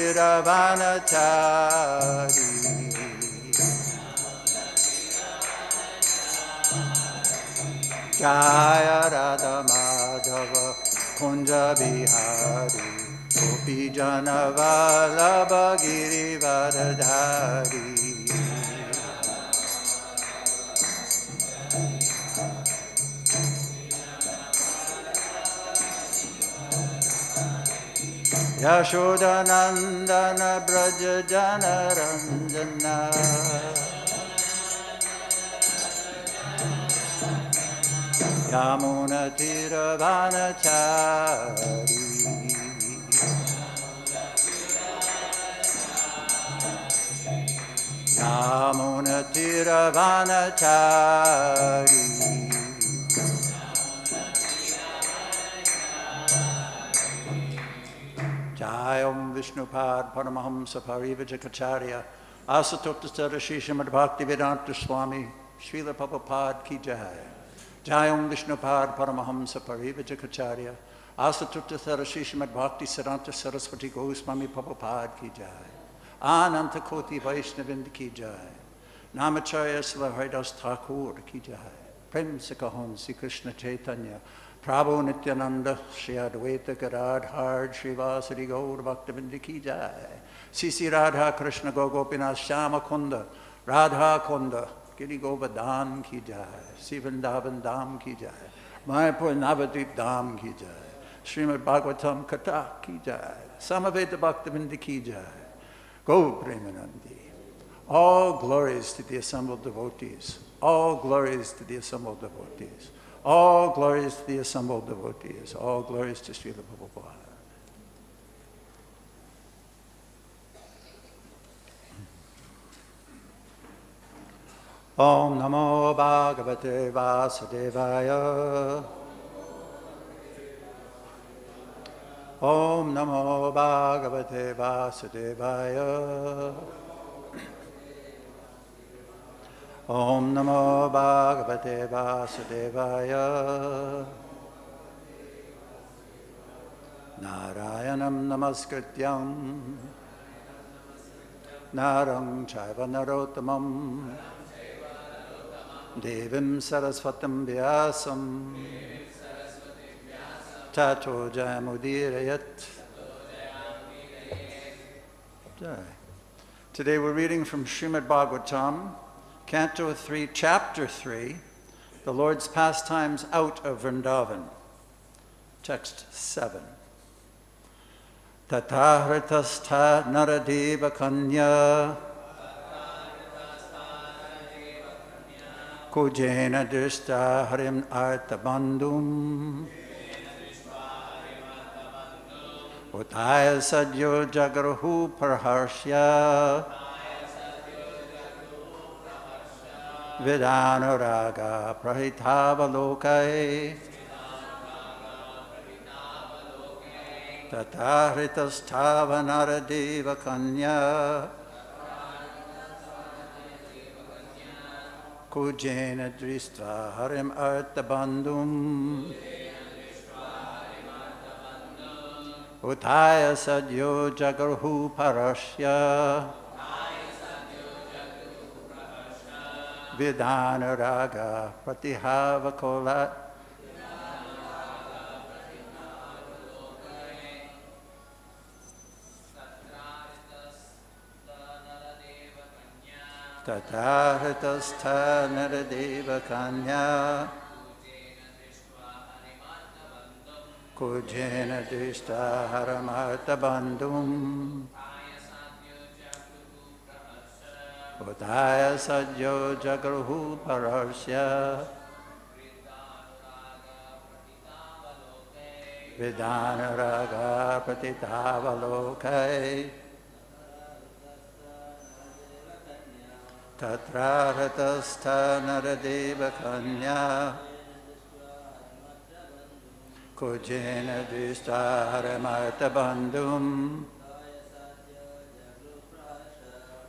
Yamunatiravanachari Jaya Radha Madhava Kunja Bihari Gopi Jana Vallabha Girivardhari Yashodanandana Braja Jana Ranjana Yamunatiravanachari Yamunatiravanachari Jayam Vishnupad Paramahamsa Parivajacharya Asatoktasara Srimad Bhaktivedanta Swami Srila Prabhupada Ki Jai Jayam Vishnupad Paramahamsa Parivajacharya Asatoktasara Srimad Bhakti Siddhanta Saraswati Goswami Prabhupada Ki Jai Ananta Koti Vaishnavinda Ki Jai Namacharya Sriharidās Thakur Ki Jai Prem Sikahon Sri Krishna Chaitanya Prabhu Nityananda, Shri Advaita Gadadhar, Shri Vasari Gaur Bhaktivinoda Ki Jai. Sisi Radha Krishna Gopinath Shyama Kunda, Radha Kunda, Giri Govardhan Ki Jai. Sri Vrindavan Dham Ki Jai. Mayapur Navadvip Dham Ki Jai. Srimad Bhagavatam Katha Ki Jai. Samaveta Bhaktivinoda Ki Jai. Go Premanandi. All glories to the assembled devotees. All glories to the assembled devotees. All glories to the assembled devotees. All glories to Srila Prabhupada. Om Namo Bhagavate Vasudevaya. Om Namo Bhagavate Vasudevaya. Om Namo Bhagavate Vasudevaya. Narayanam Namaskrityam Naram Chaiva Narottamam Devim Saraswatam Vyasam Tato Jayamudirayat. Today we're reading from Srimad Bhagavatam, Canto 3, Chapter 3, The Lord's Pastimes Out of Vrindavan. Text 7. Tatrāhṛtās nara-deva-kanyāḥ kujena dṛṣṭvā harim ārta-bandhum utthāya sadyo jagṛhuḥ praharṣa vrīḍānurāga-prahitāvalokaiḥ tatrāhṛtās nara-deva-kanyāḥ kujena dṛṣṭvā harim ārta-bandhum utthāya sadyo jagṛhuḥ praharṣa vrīḍānurāga-prahitāvalokaiḥ tatrāhṛtās nara-deva-kanyāḥ kujena dṛṣṭvā harim āta-bandhum utthāya sadyo jagṛhuḥ praharṣa vrīḍānurāga-prahitāvalokaiḥ tatrāhṛtās nara-deva-kanyāḥ kujena dṛṣṭvā harim āta-bandhum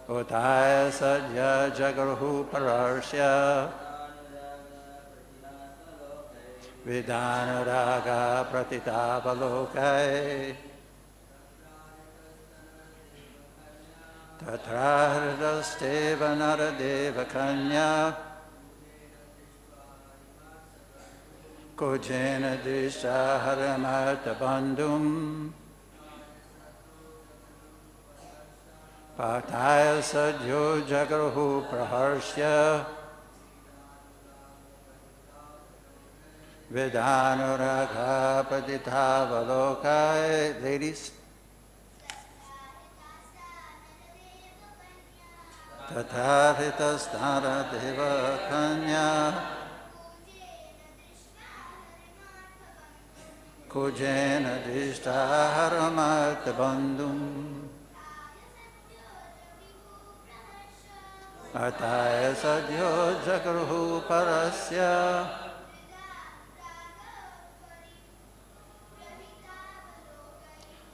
utthāya sadyo jagṛhuḥ praharṣa vrīḍānurāga-prahitāvalokaiḥ tatrāhṛtās nara-deva-kanyāḥ kujena dṛṣṭvā harim ārta-bandhum utthāya sadyo jagṛhuḥ praharṣa vrīḍānurāga-prahitāvalokaiḥ. Ladies. tatrāhṛtās nara-deva-kanyāḥ kujena dṛṣṭvā harim āta-bandhum utthāya sadyo jagṛhuḥ praharṣa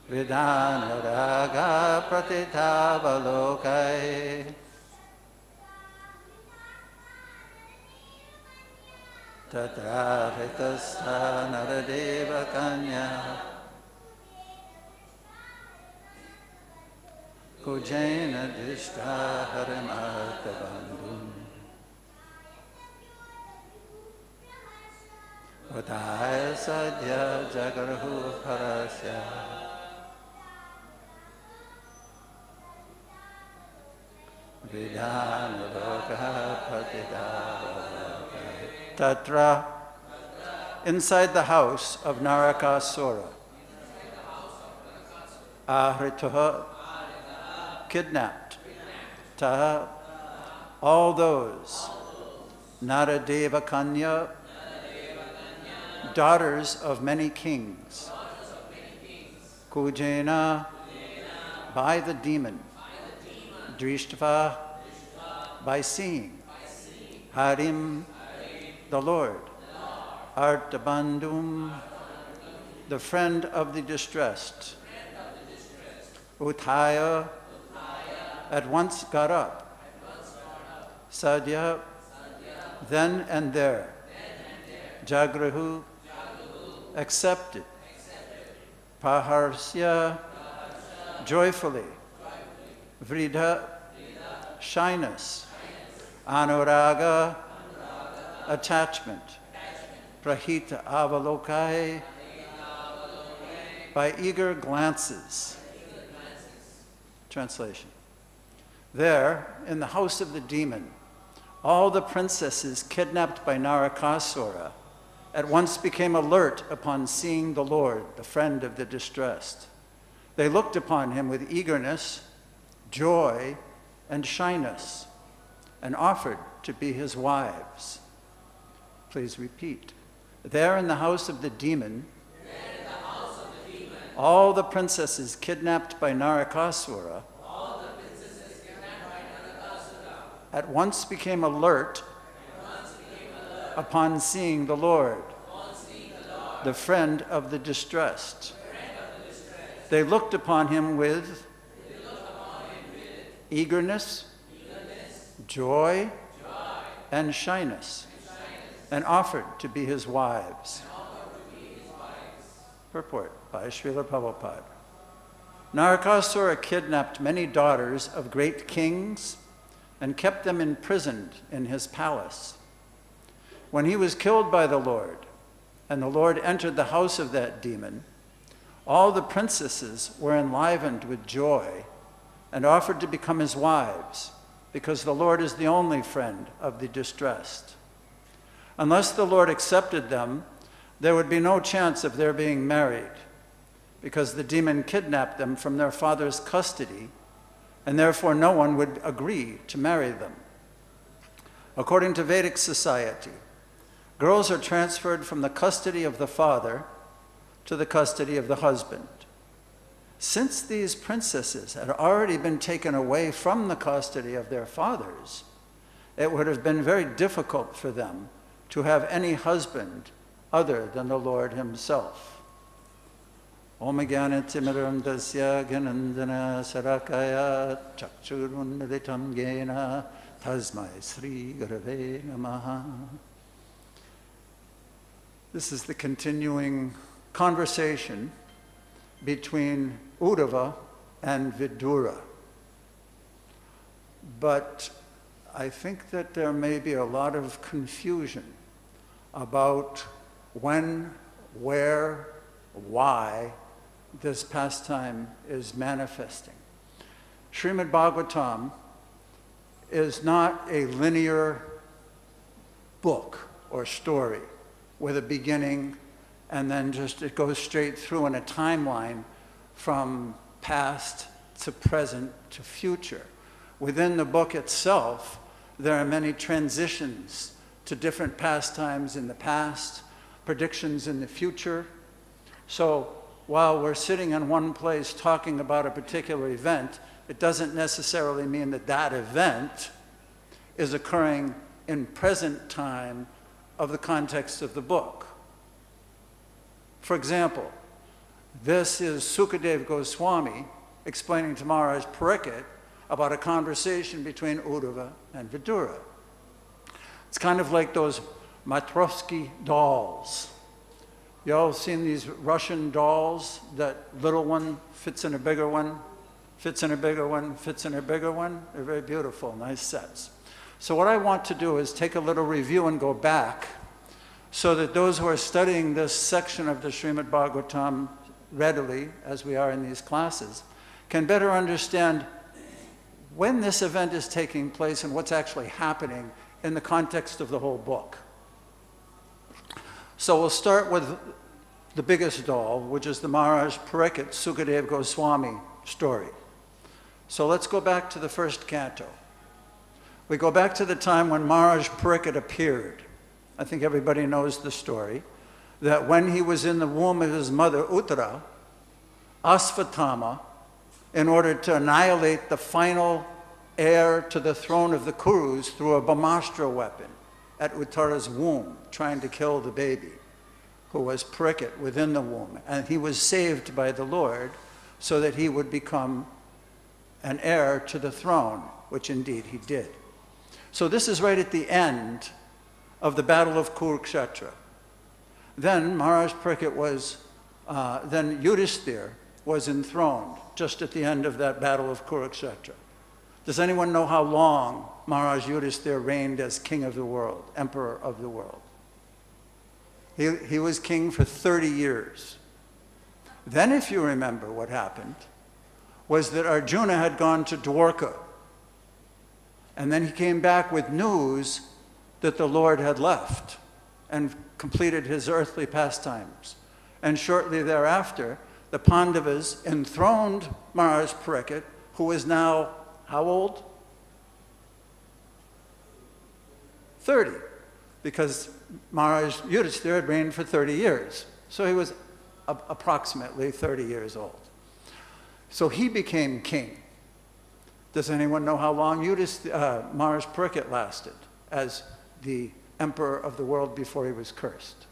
vrīḍānurāga-prahitāvalokaiḥ. tatrāhṛtās nara-deva-kanyāḥ kujena dṛṣṭvā harim āta-bandhum utthāya sadyaḥ jagṛhuḥ praharṣa vrīḍānurāga-prahitāvalokaiḥ. Tatra, inside the house of Narakāsura, āhṛtāḥ, kidnapped, taha, all those, nara-deva-kanyāḥ, daughters of many kings, kujena, by the demon, dṛṣṭvā, by seeing, harim, the Lord, ārta-bandhum, the friend of the distressed, utthāya, at once got up, sadyaḥ, then and there, jagṛhuḥ, accepted, praharṣa, joyfully, vrīḍa, shyness, anurāga, attachment, prahita-avalokaiḥ, by eager glances. Translation. There, in the house of the demon, all the princesses kidnapped by Narakāsura at once became alert upon seeing the Lord, the friend of the distressed. They looked upon him with eagerness, joy, and shyness, and offered to be his wives. Please repeat. There in the house of the demon, all the princesses kidnapped by Narakāsura at once became alert upon seeing the Lord, the friend of the distressed. They looked upon him with eagerness, joy, and shyness, and offered to be his wives. Purport by Srila Prabhupada. Narakāsura kidnapped many daughters of great kings and kept them imprisoned in his palace. When he was killed by the Lord, and the Lord entered the house of that demon, all the princesses were enlivened with joy and offered to become his wives, because the Lord is the only friend of the distressed. Unless the Lord accepted them, there would be no chance of their being married, because the demon kidnapped them from their father's custody, and therefore no one would agree to marry them. According to Vedic society, girls are transferred from the custody of the father to the custody of the husband. Since these princesses had already been taken away from the custody of their fathers, it would have been very difficult for them to have any husband other than the Lord himself. Om Jnana-timidam dasya gyanandana sarakaya chakshurunmilitam yena tasmai Sri Gurave Namaha. This is the continuing conversation between Uddhava and Vidura. but I think that there may be a lot of confusion about when, where, why this pastime is manifesting. Srimad Bhagavatam is not a linear book or story with a beginning and then just it goes straight through in a timeline from past to present to future. Within the book itself, there are many transitions to different pastimes in the past, predictions in the future. So while we're sitting in one place talking about a particular event, it doesn't necessarily mean that that event is occurring in present time of the context of the book. For example, this is Sukadeva Goswami explaining to Maharaj Pariksit about a conversation between Uddhava and Vidura. It's kind of like those Matrovsky dolls. You all seen these Russian dolls, that little one fits in a bigger one, fits in a bigger one, fits in a bigger one? They're very beautiful, nice sets. So what I want to do is take a little review and go back so that those who are studying this section of the Srimad Bhagavatam readily, as we are in these classes, can better understand when this event is taking place and what's actually happening in the context of the whole book. So we'll start with the biggest doll, which is the Maharaj Pariksit Sukadeva Goswami story. So let's go back to the first canto. We go back to the time when Maharaj Pariksit appeared. I think everybody knows the story, that when he was in the womb of his mother Uttara, Asvatthama, in order to annihilate the final heir to the throne of the Kurus through a Brahmastra weapon at Uttara's womb, trying to kill the baby, who was Pariksit within the womb. And he was saved by the Lord so that he would become an heir to the throne, which indeed he did. So this is right at the end of the Battle of Kurukshetra. Then Maharaj Pariksit was, then Yudhisthira was enthroned just at the end of that Battle of Kurukshetra. Does anyone know how long Maharaj Yudhisthira reigned as king of the world, emperor of the world? He was king for 30 years. Then, if you remember, what happened was that Arjuna had gone to Dwarka, and then he came back with news that the Lord had left and completed his earthly pastimes. And shortly thereafter, the Pandavas enthroned Maharaj Pariksit, who is now, how old? 30, because Maharaj Yudhisthira had reigned for 30 years. So he was approximately 30 years old. So he became king. Does anyone know how long Maharaj Pariksit lasted as the emperor of the world before he was cursed?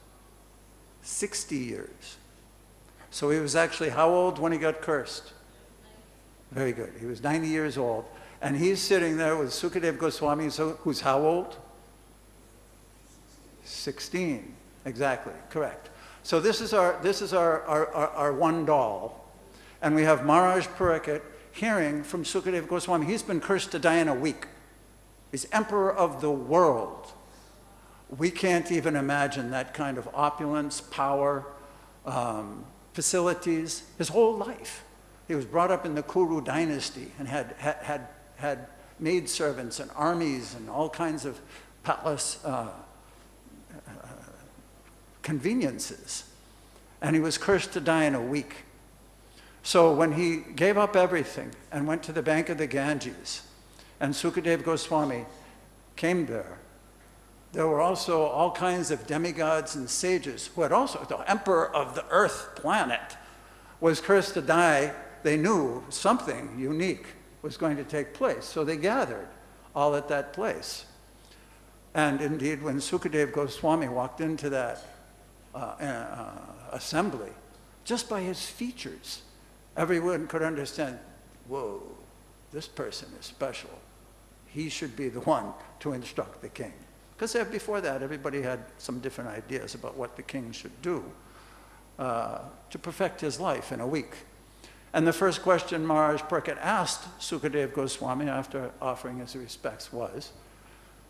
60 years. So he was actually how old when he got cursed? Very good. He was 90 years old. And he's sitting there with Sukadeva Goswami, who's how old? 16. Exactly. Correct. So this is our one doll. And we have Maharaj Pariksit hearing from Sukadeva Goswami. He's been cursed to die in a week. He's emperor of the world. We can't even imagine that kind of opulence, power, facilities, his whole life. He was brought up in the Kuru dynasty and had maidservants and armies and all kinds of palace conveniences. And he was cursed to die in a week. So when he gave up everything and went to the bank of the Ganges, and Sukadeva Goswami came there, there were also all kinds of demigods and sages who had also, the emperor of the earth planet was cursed to die. They knew something unique was going to take place, so they gathered all at that place. And indeed, when Sukadeva Goswami walked into that assembly, just by his features, everyone could understand, whoa, this person is special. He should be the one to instruct the king. Because before that, everybody had some different ideas about what the king should do to perfect his life in a week. And the first question Maharaj Pariksit asked Sukadeva Goswami after offering his respects was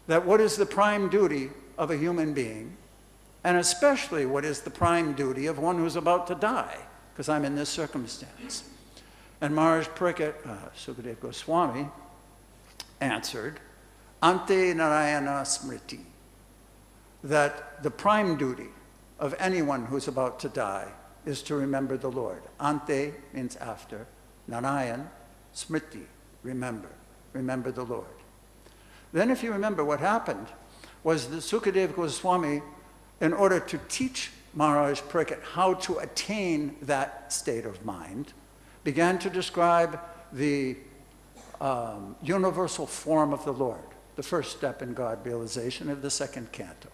that what is the prime duty of a human being, and especially what is the prime duty of one who's about to die, because I'm in this circumstance. And Maharaj Pariksit, Sukadeva Goswami, answered, Ante Narayana Smriti, that the prime duty of anyone who's about to die is to remember the Lord. Ante means after. Narayan, Smriti, remember. Remember the Lord. Then if you remember what happened was that Sukadeva Goswami, in order to teach Maharaj Pariksit how to attain that state of mind, began to describe the universal form of the Lord, the first step in God realization of the second canto.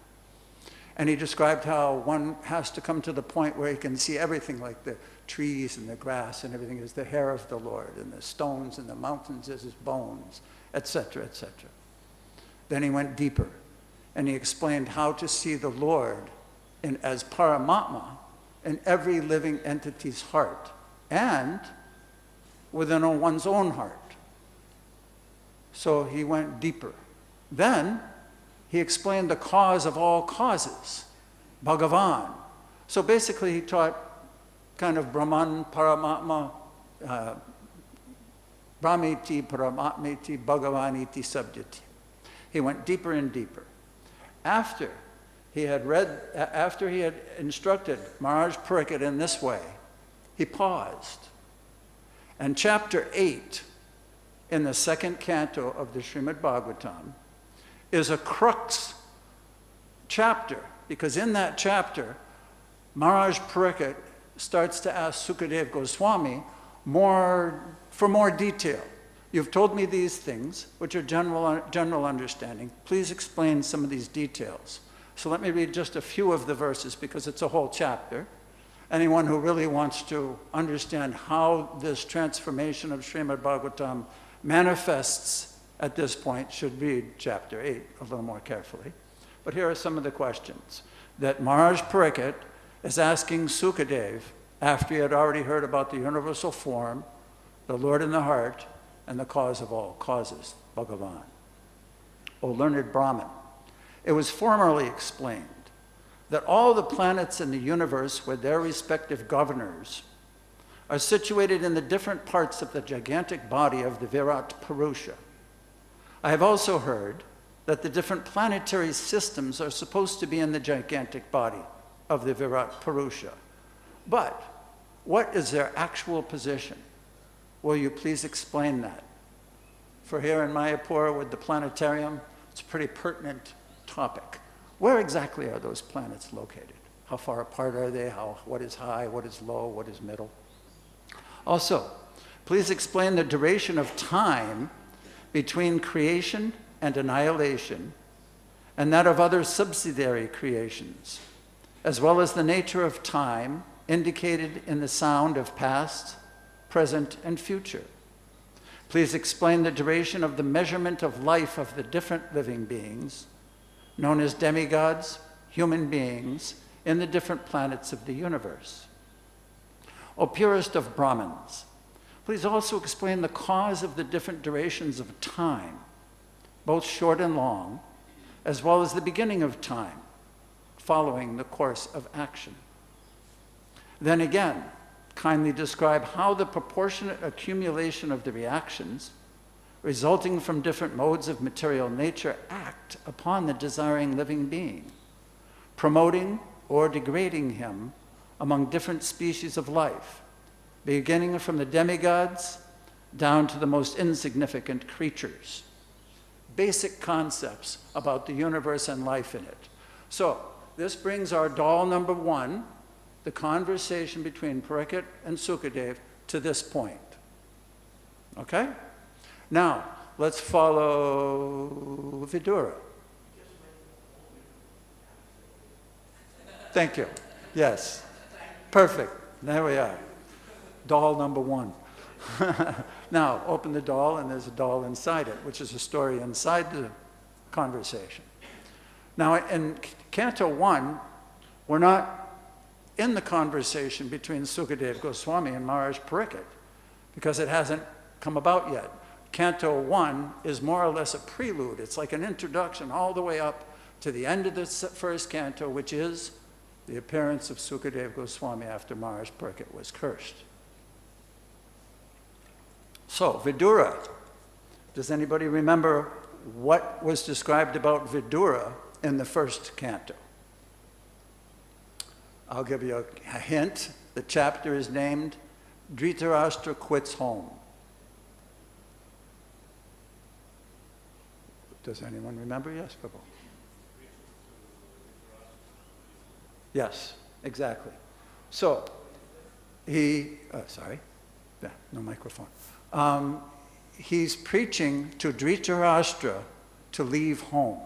And he described how one has to come to the point where he can see everything, like the trees and the grass and everything is the hair of the Lord, and the stones and the mountains is his bones, etc., etc. Then he went deeper, and he explained how to see the Lord as Paramatma in every living entity's heart, and within one's own heart. So he went deeper. Then he explained the cause of all causes, Bhagavan. So basically he taught kind of Brahman, Paramatma, Brahmiti, Paramatmiti, Bhagavaniti, Sabdyati. He went deeper and deeper. After he had instructed Maharaj Pariksit in this way, he paused. And chapter 8 in the second canto of the Srimad Bhagavatam is a crux chapter, because in that chapter, Maharaj Pariksit starts to ask Sukadeva Goswami for more detail. You've told me these things, which are general understanding. Please explain some of these details. So let me read just a few of the verses, because it's a whole chapter. Anyone who really wants to understand how this transformation of Srimad Bhagavatam manifests at this point should read chapter 8 a little more carefully. But here are some of the questions that Maharaj Pariksit is asking Sukadeva after he had already heard about the universal form, the Lord in the heart, and the cause of all causes, Bhagavan. O learned Brahmin, it was formerly explained that all the planets in the universe with their respective governors are situated in the different parts of the gigantic body of the Virat Purusha. I have also heard that the different planetary systems are supposed to be in the gigantic body of the Virat Purusha. But what is their actual position? Will you please explain that? For here in Mayapur with the planetarium, it's a pretty pertinent topic. Where exactly are those planets located? How far apart are they? What is high? What is low? What is middle? Also, please explain the duration of time between creation and annihilation, and that of other subsidiary creations, as well as the nature of time indicated in the sound of past, present, and future. Please explain the duration of the measurement of life of the different living beings, known as demigods, human beings, in the different planets of the universe. O purest of Brahmins, please also explain the cause of the different durations of time, both short and long, as well as the beginning of time, following the course of action. Then again, kindly describe how the proportionate accumulation of the reactions resulting from different modes of material nature act upon the desiring living being, promoting or degrading him among different species of life, beginning from the demigods down to the most insignificant creatures. Basic concepts about the universe and life in it. So this brings our doll number 1, the conversation between Pariksit and Sukadeva, to this point. Okay? Now, let's follow Vidura. Thank you. Yes. Perfect. There we are. Doll number 1. Now, open the doll, and there's a doll inside it, which is a story inside the conversation. Now, in Canto 1, we're not in the conversation between Sukadeva Goswami and Maharaj Pariksit. because it hasn't come about yet. Canto 1 is more or less a prelude. It's like an introduction all the way up to the end of the first canto, which is the appearance of Sukadeva Goswami after Maharaj Pariksit was cursed. So, Vidura. Does anybody remember what was described about Vidura in the first canto? I'll give you a hint. The chapter is named Dhritarashtra Quits Home. Does anyone remember? Yes, Prabhu. Yes, exactly. So, sorry, yeah, no microphone. He's preaching to Dhritarashtra to leave home.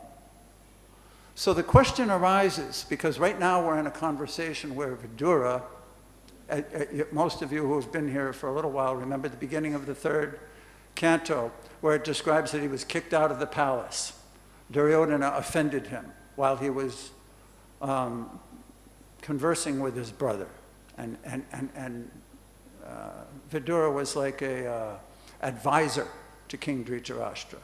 So the question arises, because right now we're in a conversation where Vidura, most of you who have been here for a little while remember the beginning of the third canto, where it describes that he was kicked out of the palace. Duryodhana offended him while he was conversing with his brother. And Vidura was like a advisor to King Dhritarashtra.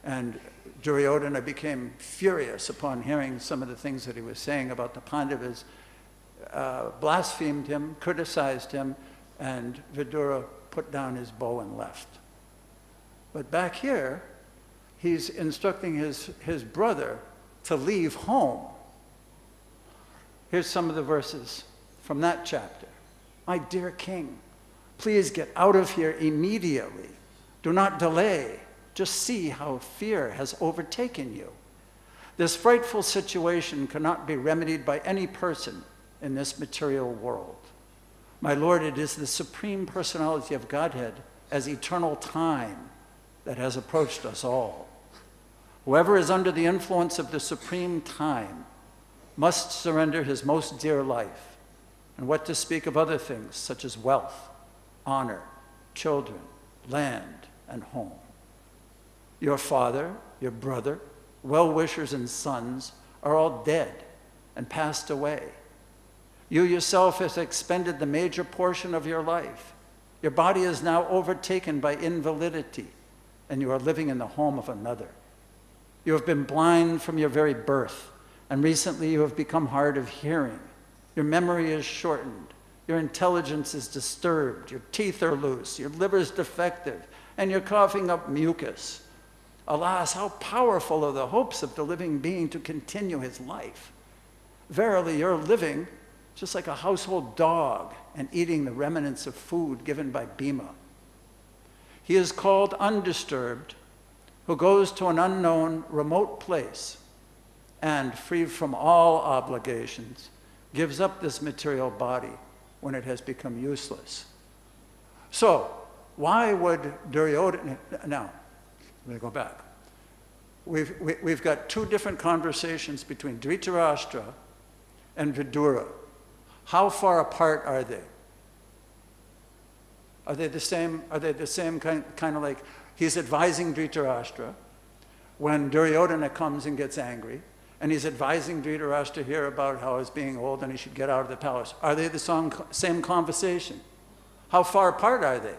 And Duryodhana became furious upon hearing some of the things that he was saying about the Pandavas, blasphemed him, criticized him, and Vidura put down his bow and left. But back here, he's instructing his brother to leave home. Here's some of the verses from that chapter. My dear king, please get out of here immediately. Do not delay. Just see how fear has overtaken you. This frightful situation cannot be remedied by any person in this material world. My Lord, it is the Supreme Personality of Godhead as eternal time that has approached us all. Whoever is under the influence of the Supreme Time must surrender his most dear life, and what to speak of other things such as wealth, honor, children, land, and home. Your father, your brother, well-wishers and sons are all dead and passed away. You yourself have expended the major portion of your life. Your body is now overtaken by invalidity, and you are living in the home of another. You have been blind from your very birth, and recently you have become hard of hearing. Your memory is shortened. Your intelligence is disturbed. Your teeth are loose. Your liver is defective, and you're coughing up mucus. Alas, how powerful are the hopes of the living being to continue his life. Verily, you're living just like a household dog and eating the remnants of food given by Bhima. He is called undisturbed, who goes to an unknown, remote place and, free from all obligations, gives up this material body when it has become useless. So, why would Duryodhana... Now, I'm going to go back. We've got two different conversations between Dhritarashtra and Vidura. How far apart are they? Are they the same? Are they the same kind of like he's advising Dhritarashtra when Duryodhana comes and gets angry, and he's advising Dhritarashtra here about how he's being old and he should get out of the palace. Are they the same conversation? How far apart are they?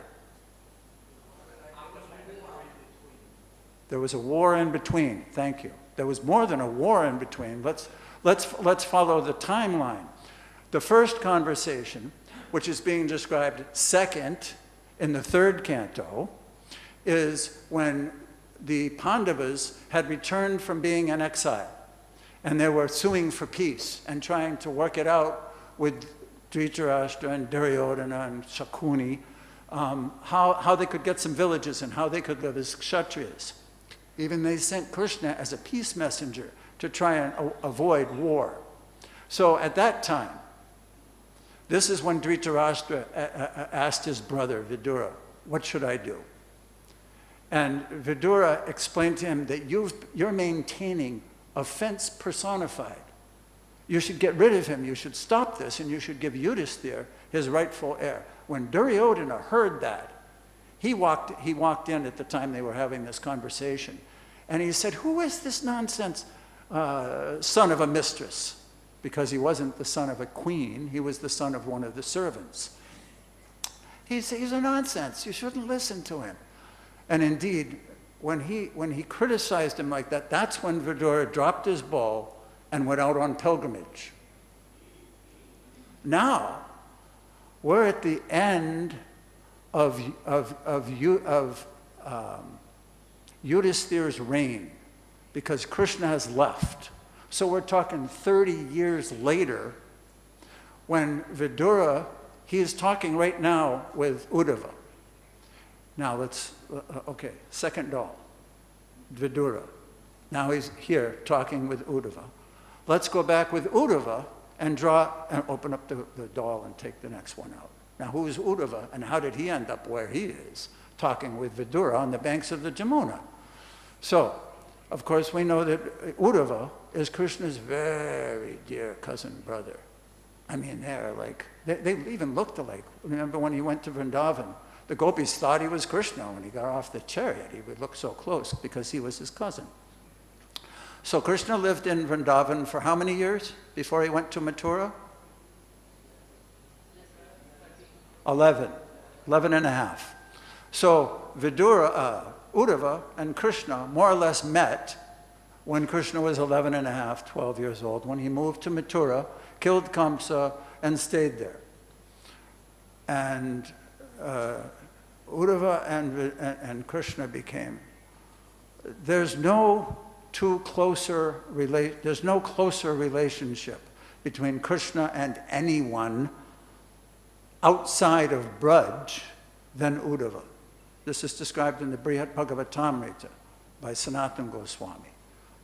There was a war in between. Thank you. There was more than a war in between. Let's follow the timeline. The first conversation, which is being described second in the third canto, is when the Pandavas had returned from being in exile, and they were suing for peace and trying to work it out with Dhritarashtra and Duryodhana and Shakuni, how they could get some villages and how they could live as Kshatriyas. Even they sent Krishna as a peace messenger to try and avoid war. So at that time, this is when Dhritarashtra asked his brother Vidura, what should I do? And Vidura explained to him that you're maintaining offense personified. You should get rid of him, you should stop this, and you should give Yudhisthira his rightful heir. When Duryodhana heard that, he walked in at the time they were having this conversation, and he said, who is this nonsense son of a mistress? Because he wasn't the son of a queen, he was the son of one of the servants. He's a nonsense. You shouldn't listen to him. And indeed, when he criticized him like that, that's when Vidura dropped his bow and went out on pilgrimage. Now, we're at the end of Yudhisthira's reign, because Krishna has left. So we're talking 30 years later, when Vidura, he is talking right now with Uddhava. Now let's, okay, second doll, Vidura. Now he's here talking with Uddhava. Let's go back with Uddhava and open up the doll and take the next one out. Now who is Uddhava and how did he end up where he is, talking with Vidura on the banks of the Jamuna? So, of course, we know that Uddhava is Krishna's very dear cousin brother. I mean, they're like, they even looked alike. Remember when he went to Vrindavan, the gopis thought he was Krishna when he got off the chariot. He would look so close because he was his cousin. So Krishna lived in Vrindavan for how many years before he went to Mathura? 11 and a half. So Vidura, Uddhava and Krishna more or less met when Krishna was 11 and a half, 12 years old, when he moved to Mathura, killed Kamsa, and stayed there. And Uddhava and Krishna became, there's no closer relationship between Krishna and anyone outside of Braj than Uddhava. This is described in the Srimad Bhagavatam by Sanatana Goswami.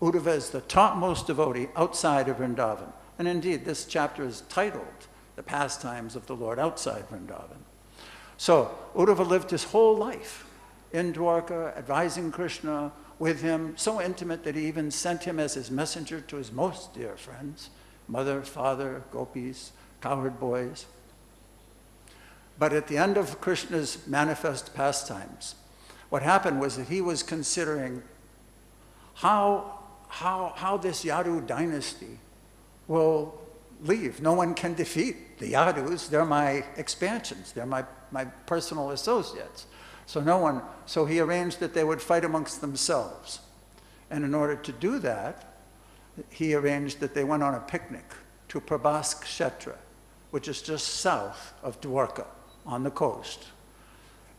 Uddhava is the topmost devotee outside of Vrindavan. And indeed, this chapter is titled, The Pastimes of the Lord Outside Vrindavan. So, Uddhava lived his whole life in Dwarka, advising Krishna, with him, so intimate that he even sent him as his messenger to his most dear friends, mother, father, gopis, cowherd boys. But at the end of Krishna's manifest pastimes, what happened was that he was considering how this Yadu dynasty will leave. No one can defeat the Yadus. They're my expansions. They're my personal associates. So he arranged that they would fight amongst themselves. And in order to do that, he arranged that they went on a picnic to Prabhas Kshetra, which is just south of Dwarka, on the coast.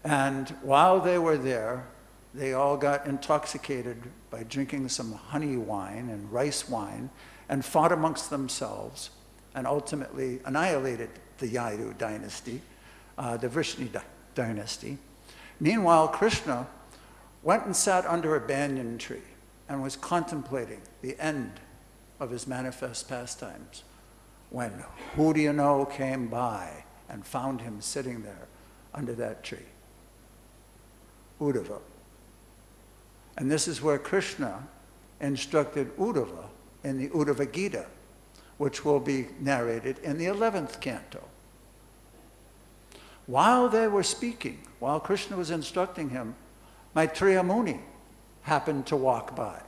And while they were there, they all got intoxicated by drinking some honey wine and rice wine and fought amongst themselves and ultimately annihilated the Yadu dynasty, the Vrishni dynasty. Meanwhile, Krishna went and sat under a banyan tree and was contemplating the end of his manifest pastimes when who do you know came by and found him sitting there under that tree? Uddhava. And this is where Krishna instructed Uddhava in the Uddhava Gita, which will be narrated in the 11th canto. While they were speaking, while Krishna was instructing him, Maitreya Muni happened to walk by.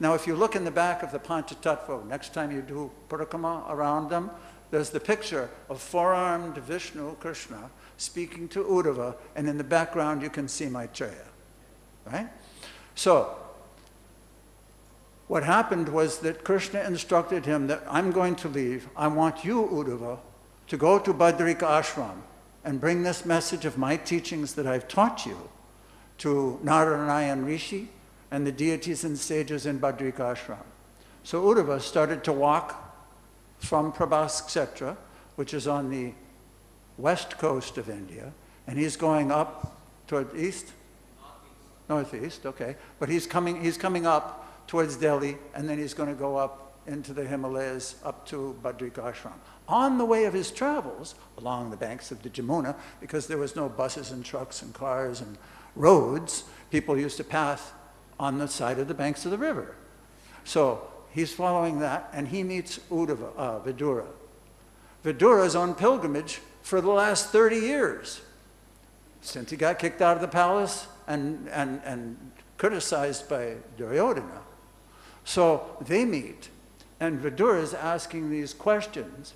Now, if you look in the back of the Panchatattva, next time you do parikrama around them, there's the picture of four-armed Vishnu, Krishna, speaking to Uddhava, and in the background you can see Maitreya, right? So, what happened was that Krishna instructed him that I'm going to leave. I want you, Uddhava, to go to Badrika Ashram and bring this message of my teachings that I've taught you to Narayan Rishi and the deities and sages in Badrika Ashram. So Uddhava started to walk from Prabhas Kshetra, which is on the west coast of India, and he's going up toward east? Northeast, okay. But he's coming up towards Delhi, and then he's going to go up into the Himalayas, up to Badrika Ashram. On the way of his travels, along the banks of the Jamuna, because there was no buses and trucks and cars and roads, people used to pass on the side of the banks of the river. So he's following that, and he meets Vidura. Vidura is on pilgrimage for the last 30 years, since he got kicked out of the palace and criticized by Duryodhana. So they meet, and Vidura is asking these questions.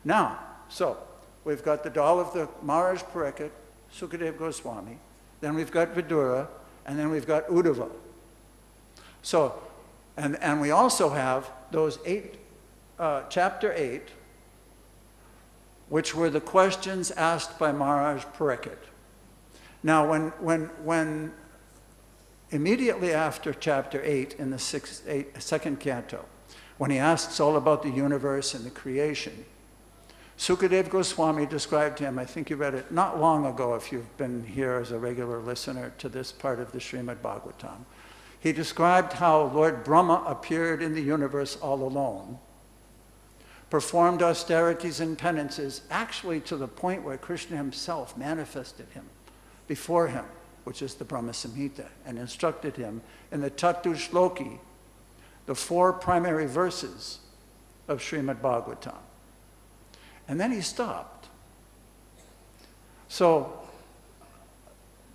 Now, so we've got the doll of the Maharaj Pariksit Sukadeva Goswami, then we've got Vidura, and then we've got Uddhava. So, and we also have those chapter 8, which were the questions asked by Maharaj Pariksit. Now, when immediately after chapter 8 in the second canto, when he asks all about the universe and the creation, Sukadeva Goswami described him, I think you read it not long ago if you've been here as a regular listener to this part of the Srimad Bhagavatam. He described how Lord Brahma appeared in the universe all alone, performed austerities and penances, actually to the point where Krishna himself manifested him before him, which is the Brahma Samhita, and instructed him in the Shloki, the 4 primary verses of Srimad Bhagavatam. And then he stopped. So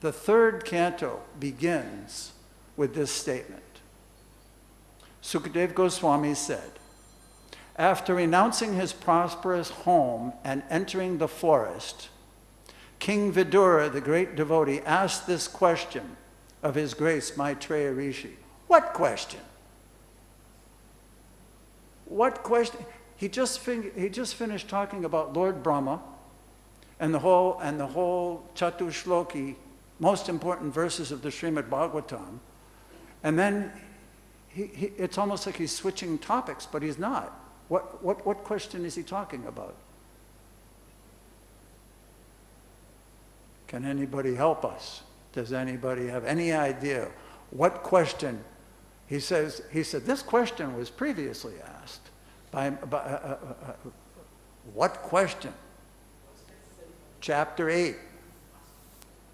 the third canto begins with this statement. Sukadeva Goswami said, after renouncing his prosperous home and entering the forest, King Vidura, the great devotee, asked this question of His Grace Maitreya Rishi. What question? What question? He just finished talking about Lord Brahma and the whole Shloki, most important verses of the Srimad Bhagavatam, and then it's almost like he's switching topics, but he's not. What question is he talking about? Can anybody help us? Does anybody have any idea what question? He said, this question was previously asked. What question? Chapter 8.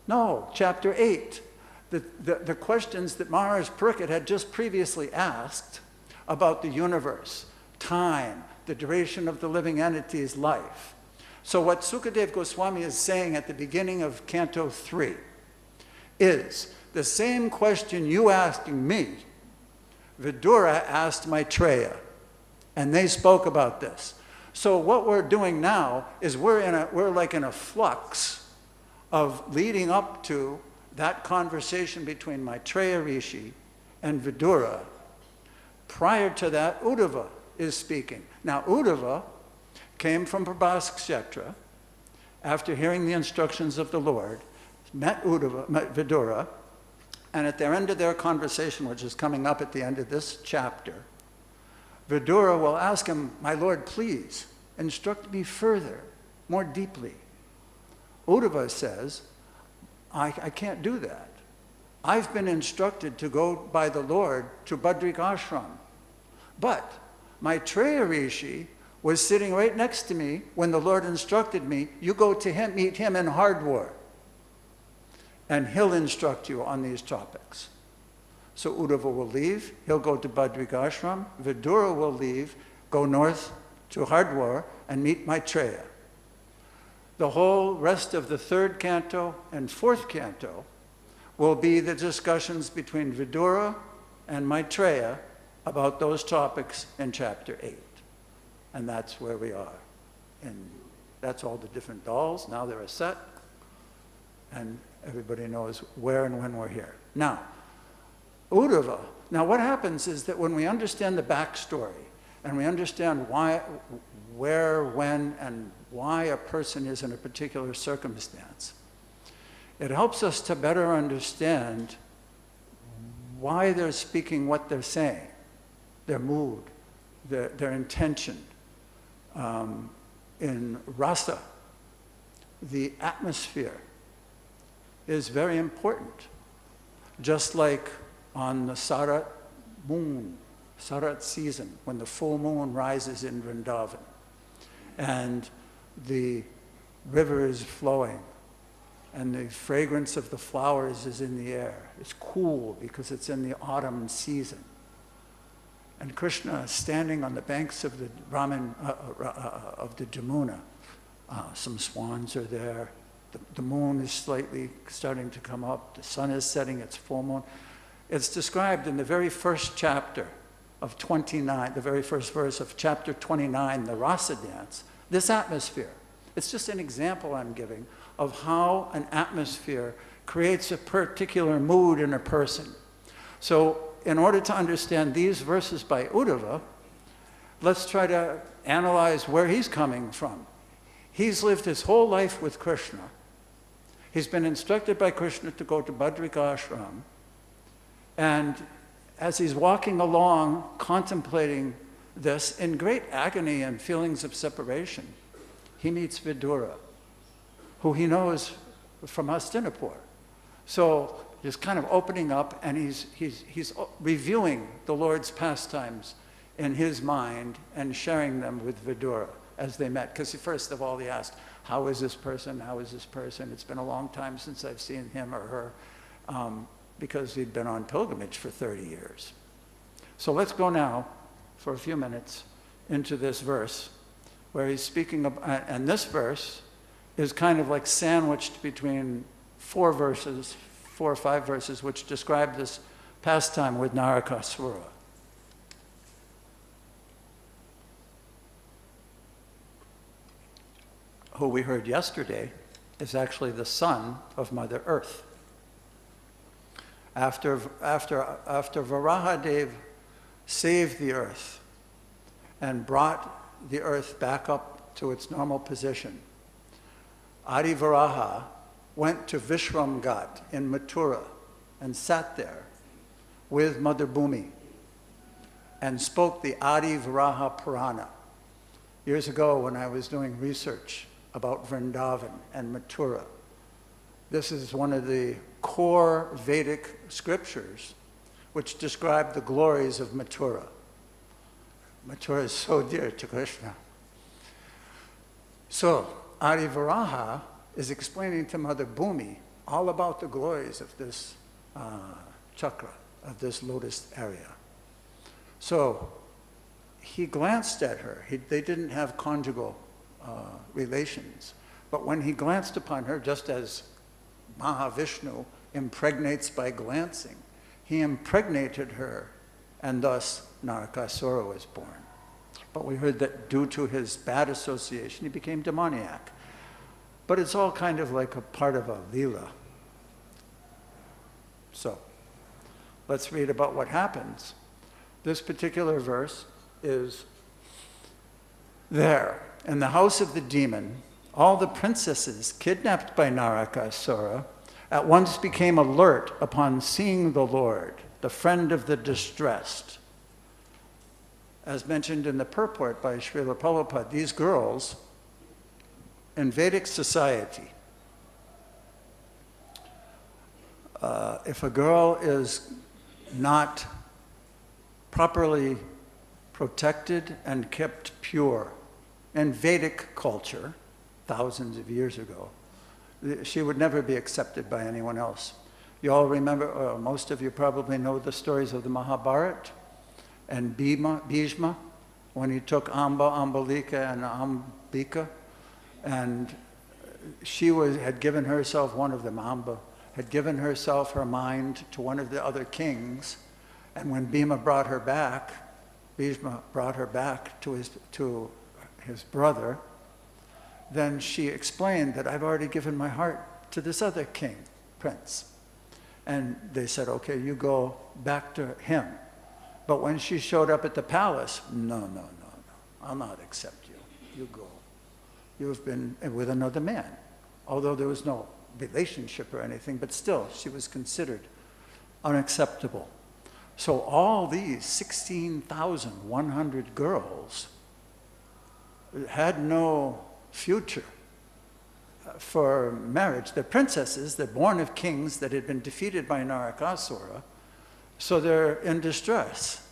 No, chapter 8. The questions that Maharaj Pariksit had just previously asked about the universe, time, the duration of the living entity's life. So what Sukadeva Goswami is saying at the beginning of Canto 3 is the same question you asking me, Vidura asked Maitreya, and they spoke about this. So what we're doing now is we're like in a flux of leading up to that conversation between Maitreya Rishi and Vidura. Prior to that, Uddhava is speaking. Now, Uddhava came from Prabhas after hearing the instructions of the Lord, met Vidura, and at the end of their conversation, which is coming up at the end of this chapter, Vidura will ask him, my Lord, please, instruct me further, more deeply. Uddhava says, I can't do that. I've been instructed to go by the Lord to Badrika Ashram. But Maitreya Rishi was sitting right next to me when the Lord instructed me, you go to him, meet him in Hardwar, and he'll instruct you on these topics. So Uddhava will leave, he'll go to Badrika Ashram, Vidura will leave, go north to Hardwar, and meet Maitreya. The whole rest of the third canto and fourth canto will be the discussions between Vidura and Maitreya about those topics in chapter 8. And that's where we are. And that's all the different dolls. Now they're a set. And everybody knows where and when we're here. Now, Uddhava. Now what happens is that when we understand the backstory and we understand why, where, when, and why a person is in a particular circumstance, it helps us to better understand why they're speaking what they're saying, their mood, their intention. In rasa, the atmosphere is very important. Just like on the Sarat moon, Sarat season, when the full moon rises in Vrindavan, and the river is flowing, and the fragrance of the flowers is in the air. It's cool because it's in the autumn season. And Krishna is standing on the banks of the of the Jamuna. Some swans are there. The moon is slightly starting to come up. The sun is setting its full moon. It's described in the very first chapter of 29, the very first verse of chapter 29, the rasa dance. This atmosphere, It's just an example I'm giving of how an atmosphere creates a particular mood in a person. So in order to understand these verses by Uddhava, let's try to analyze where he's coming from. He's lived his whole life with Krishna. He's been instructed by Krishna to go to Badrika Ashram. And as he's walking along, contemplating this, in great agony and feelings of separation, he meets Vidura, who he knows from Hastinapur. So he's kind of opening up, and he's reviewing the Lord's pastimes in his mind and sharing them with Vidura as they met. Because first of all, he asked, how is this person? How is this person? It's been a long time since I've seen him or her, because he'd been on pilgrimage for 30 years. So let's go now, for a few minutes, into this verse, where he's speaking of, and this verse is kind of like sandwiched between 4 or 5 verses, which describe this pastime with Narakāsura. Who we heard yesterday is actually the son of Mother Earth. After Varahadev saved the earth and brought the earth back up to its normal position, Adi Varaha went to Vishramghat in Mathura and sat there with Mother Bhumi and spoke the Adi Varaha Purana. Years ago, when I was doing research about Vrindavan and Mathura, this is one of the core Vedic scriptures which describe the glories of Mathura. Mathura is so dear to Krishna. So Adi Varaha is explaining to Mother Bhumi all about the glories of this chakra, of this lotus area. So he glanced at her. They didn't have conjugal relations. But when he glanced upon her, just as Mahavishnu impregnates by glancing, he impregnated her, and thus Narakāsura was born. But we heard that due to his bad association, he became demoniac. But it's all kind of like a part of a lila. So, let's read about what happens. This particular verse is there. In the house of the demon, all the princesses kidnapped by Narakāsura at once became alert upon seeing the Lord, the friend of the distressed. As mentioned in the purport by Srila Prabhupada, these girls, in Vedic society, if a girl is not properly protected and kept pure, in Vedic culture, thousands of years ago, she would never be accepted by anyone else. You all remember, most of you probably know the stories of the Mahabharata and Bhishma, when he took Amba, Ambalika, and Ambika, and she had given herself, one of them, Amba, had given herself, her mind, to one of the other kings, and when Bhishma brought her back to his brother, then she explained that I've already given my heart to this other king, prince. And they said, okay, you go back to him. But when she showed up at the palace, no, I'll not accept you. You go. You've been with another man. Although there was no relationship or anything, but still, she was considered unacceptable. So all these 16,100 girls had no future for marriage. They're princesses, they're born of kings that had been defeated by Narakāsura, so they're in distress.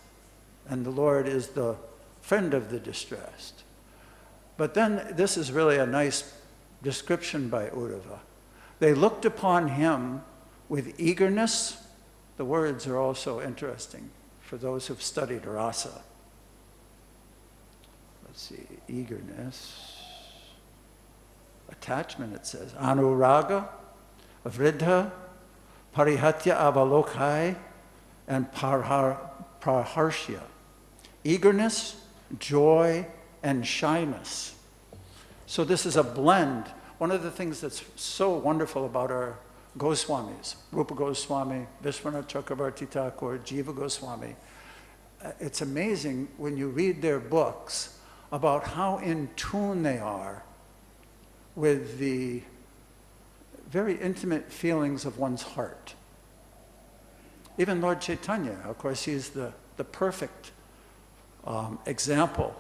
And the Lord is the friend of the distressed. But then this is really a nice description by Uddhava. They looked upon him with eagerness. The words are also interesting for those who've studied rasa. Let's see, eagerness. Attachment, it says. Anurāga, vrīḍa, praharta-avalokaiḥ, and praharṣa. Eagerness, joy, and shyness. So this is a blend. One of the things that's so wonderful about our Goswamis, Rupa Goswami, Vishwanath Chakravarti Thakur, Jiva Goswami, it's amazing when you read their books about how in tune they are with the very intimate feelings of one's heart. Even Lord Chaitanya, of course, he's the perfect example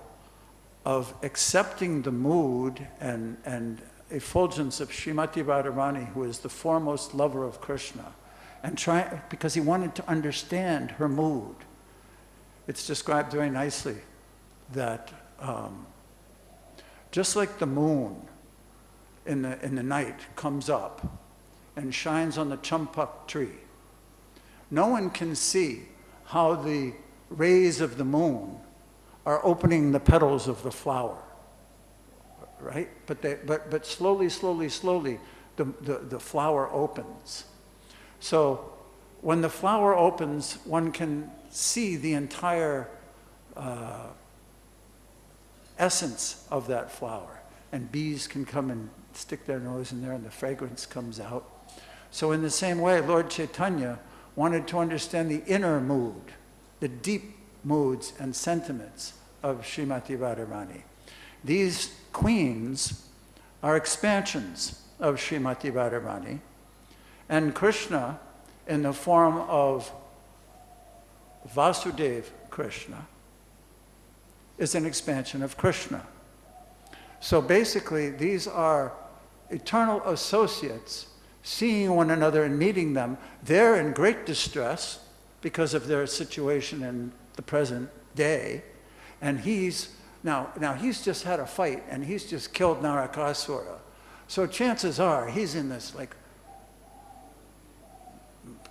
of accepting the mood and effulgence of Srimati Radharani, who is the foremost lover of Krishna, and because he wanted to understand her mood. It's described very nicely that just like the moon in the night comes up and shines on the champak tree, no one can see how the rays of the moon are opening the petals of the flower, right? But slowly, slowly, slowly, the flower opens. So when the flower opens, one can see the entire essence of that flower. And bees can come and stick their nose in there and the fragrance comes out. So in the same way, Lord Chaitanya wanted to understand the inner mood, the deep moods and sentiments of Srimati Radharani. These queens are expansions of Srimati Radharani, and Krishna, in the form of Vasudeva Krishna, is an expansion of Krishna. So basically, these are eternal associates seeing one another and meeting them. They're in great distress because of their situation in the present day, and he's just had a fight and he's just killed Narakāsura. So chances are he's in this like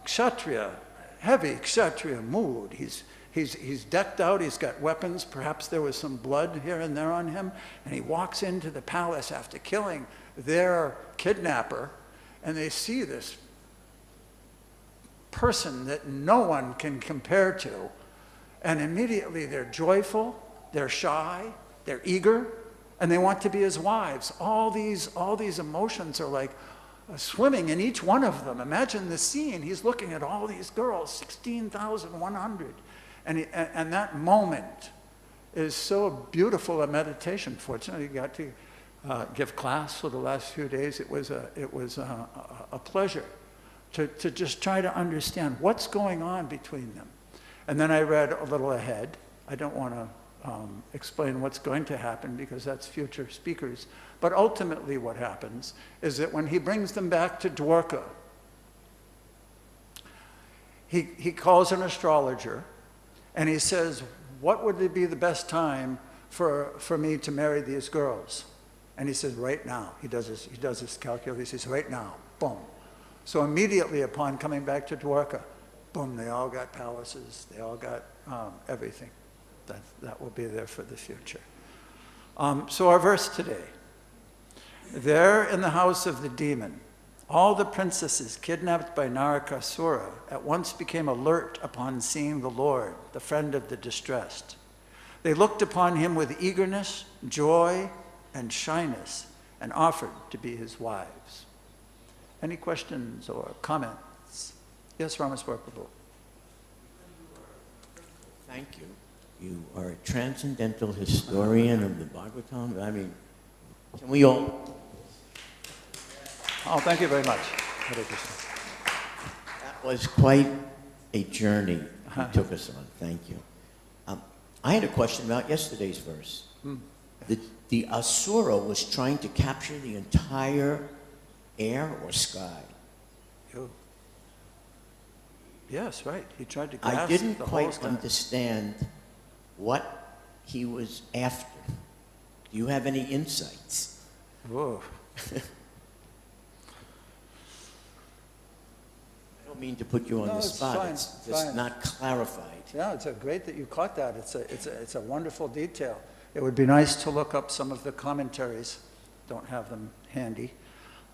kshatriya, heavy kshatriya mood. He's decked out, he's got weapons, perhaps there was some blood here and there on him, and he walks into the palace after killing their kidnapper, and they see this person that no one can compare to, and immediately they're joyful, they're shy, they're eager, and they want to be his wives. All these emotions are like swimming in each one of them. Imagine the scene. He's looking at all these girls, 16,100. And that moment is so beautiful a meditation. Fortunately, I got to give class for the last few days. It was a pleasure to just try to understand what's going on between them. And then I read a little ahead. I don't want to explain what's going to happen because that's future speakers. But ultimately what happens is that when he brings them back to Dwarka, he calls an astrologer and he says, what would be the best time for me to marry these girls? And he says, right now. He does his calculus. He says, right now. Boom. So immediately upon coming back to Dwarka, boom, they all got palaces. They all got everything. That will be there for the future. So our verse today. There in the house of the demon, all the princesses kidnapped by Narakāsura at once became alert upon seeing the Lord, the friend of the distressed. They looked upon him with eagerness, joy, and shyness, and offered to be his wives. Any questions or comments? Yes, Ramaswar Prabhu. Thank you. You are a transcendental historian of the Bhagavatam. I mean, can we all? Oh, thank you very much. That was quite a journey you took us on. Thank you. I had a question about yesterday's verse. The Asura was trying to capture the entire air or sky. Yes, right. He tried to grasp I didn't the whole quite sky. understand what he was after. Do you have any insights? Whoa. I don't mean to put you on the spot. Fine, it's just fine. not clarified. Yeah, it's great that you caught that. It's a wonderful detail. It would be nice to look up some of the commentaries. Don't have them handy.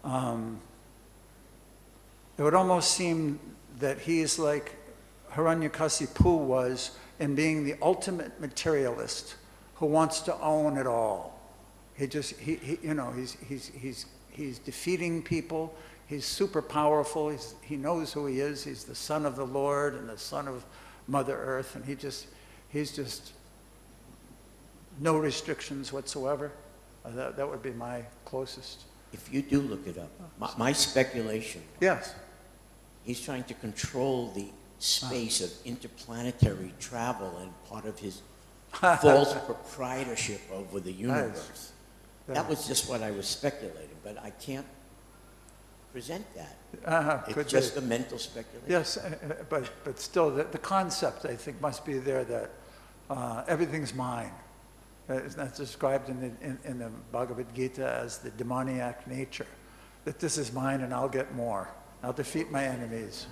It would almost seem that he's like Hiranyakasipu was in being the ultimate materialist who wants to own it all. you know, he's defeating people. He's super powerful. He knows who he is. He's the son of the Lord and the son of Mother Earth, and he's just no restrictions whatsoever. That would be my closest. If you do look it up, my speculation. Yes. He's trying to control the space of interplanetary travel and part of his false proprietorship over the universe. Nice. That was just what I was speculating, but I can't present that. It's just a mental speculation. Yes, but still, the concept, I think, must be there that everything's mine. Isn't that described in the Bhagavad Gita as the demoniac nature? That this is mine and I'll get more. I'll defeat my enemies.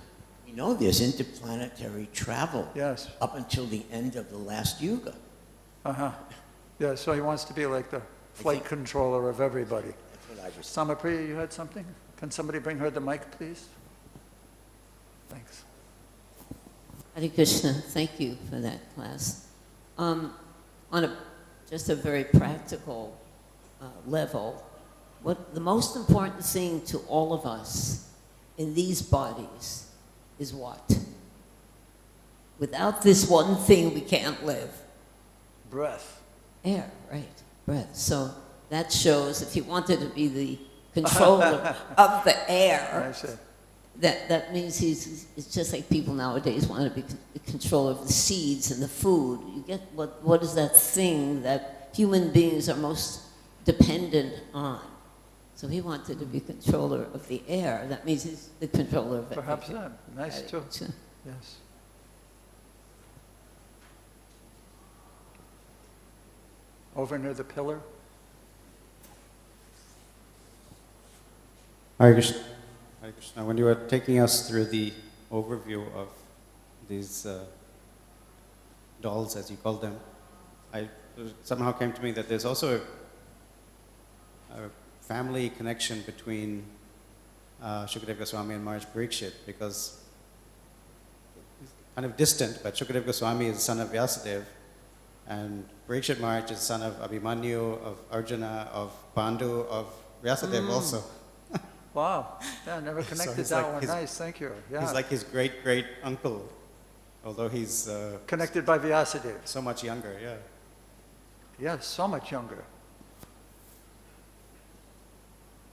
You know there's interplanetary travel Yes. up until the end of the last yuga. Yeah, so he wants to be like the flight controller of everybody. That's what I was Samapriya, you had something? Can somebody bring her the mic, please? Thanks. Hare Krishna, thank you for that class. On just a very practical level, what the most important thing to all of us in these bodies is what? Without this one thing, we can't live. Breath. Air, right, breath. So that shows if you wanted to be the controller of the air, I see. that means it's just like people nowadays want to be the controller of the seeds and the food. You get what is that thing that human beings are most dependent on? So he wanted to be controller of the air. That means he's the controller of everything. Perhaps that. Nice too. Yes. Over near the pillar. Hare Krishna. Hare Krishna. When you were taking us through the overview of these dolls, as you call them, it somehow came to me that there's also a family connection between Shukadeva Goswami and Maharaj Parikshit, because he's kind of distant, but Shukadeva Goswami is the son of Vyasadeva, and Parikshit Maharaj is son of Abhimanyu, of Arjuna, of Pandu, of Vyasadeva also. Wow. Yeah, never connected that one. Nice, thank you. Yeah. He's like his great-great uncle, although he's Connected by Vyasadeva. so much younger, yeah. Yes, so much younger.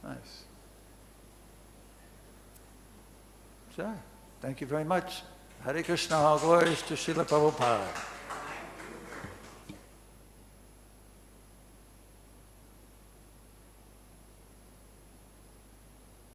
Nice. Sure. Thank you very much. Hare Krishna, all glories to Srila Prabhupada.